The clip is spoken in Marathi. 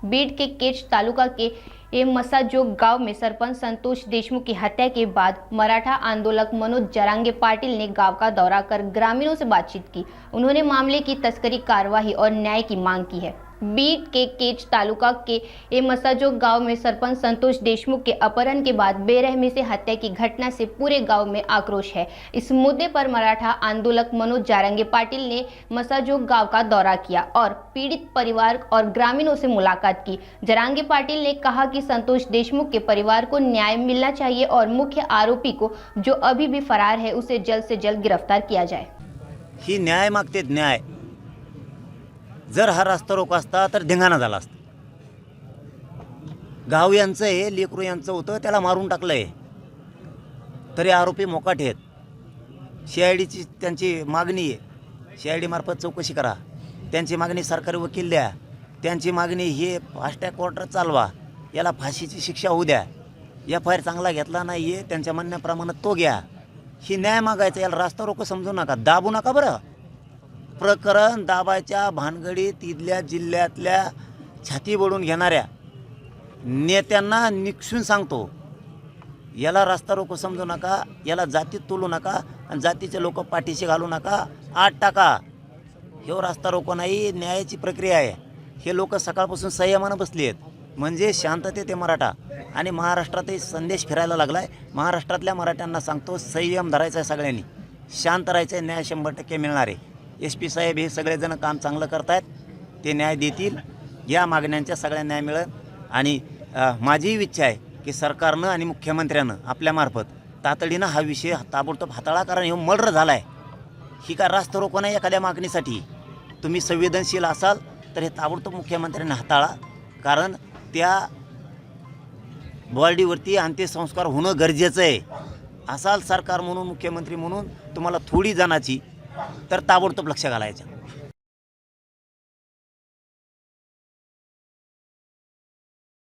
बीड के केच तालुका के मसाजोग गांव में सरपंच संतोष देशमुख की हत्या के बाद मराठा आंदोलक मनोज जरांगे पाटिल ने गांव का दौरा कर ग्रामीणों से बातचीत की। उन्होंने मामले की तस्करी कार्रवाई और न्याय की मांग की है। बीड के केच तालुका के मसाजोग गांव में सरपंच संतोष देशमुख के अपहरण के बाद बेरहमी से हत्या की घटना से पूरे गांव में आक्रोश है। इस मुद्दे पर मराठा आंदोलक मनोज जरांगे पाटिल ने मसाजोग गांव का दौरा किया और पीड़ित परिवार और ग्रामीणों से मुलाकात की। जरांगे पाटिल ने कहा कि संतोष देशमुख के परिवार को न्याय मिलना चाहिए और मुख्य आरोपी को, जो अभी भी फरार है, उसे जल्द से जल्द गिरफ्तार किया जाए। ही न्याय मागते। न्याय जर हा रस्ता रोको असता तर धिंगाणा झाला असता। गाव यांचं हे लेकरू यांचं होतं, त्याला मारून टाकलंय, तरी आरोपी मोकाट आहेत। CIDची त्यांची मागणी आहे, CID मार्फत चौकशी करा, त्यांची मागणी सरकारी वकील द्या, त्यांची मागणी हे फास्ट ट्रॅक कोर्टात चालवा, याला फाशीची शिक्षा होऊ द्या। FIR चांगला घेतला नाही आहे, त्यांच्या म्हणण्याप्रमाणे तो घ्या। ही न्याय मागायचा, याला रस्ता रोको समजू नका, दाबू नका। बरं, प्रकरण दाबायच्या भानगडीत इथल्या जिल्ह्यातल्या छाती बोडून घेणाऱ्या नेत्यांना निक्षून सांगतो, याला रस्ता रोको समजू नका, याला जातीत तोलू नका आणि जातीचे लोक पाठीशी घालू नका, आत टाका। हे रस्ता रोको नाही, न्यायाची प्रक्रिया आहे। हे लोक सकाळपासून संयमानं बसली आहेत, म्हणजे शांततेत ते मराठा आणि महाराष्ट्रातही संदेश फिरायला लागलाय। महाराष्ट्रातल्या मराठ्यांना सांगतो, संयम धरायचा आहे, सगळ्यांनी शांत राहायचं आहे, न्याय 100% मिळणार आहे। SP साहेब हे सगळेजण काम चांगलं करतायत, ते न्याय देतील। या मागण्यांच्या सगळ्या न्याय मिळेल आणि माझी इच्छा आहे की सरकारनं आणि मुख्यमंत्र्यानं आपल्यामार्फत तातडीनं हा विषय ताबडतोब हाताळा, कारण हे मर्डर झाला आहे। ही काय रास्त रोको नाही एखाद्या मागणीसाठी। तुम्ही संवेदनशील असाल तर हे ताबडतोब मुख्यमंत्र्यांनी हाताळा, कारण त्या बॉडीवरती अंत्यसंस्कार होणं गरजेचं आहे। असाल सरकार म्हणून, मुख्यमंत्री म्हणून तुम्हाला थोडी जणाची, तर ताबडतोब लक्ष घालायचं।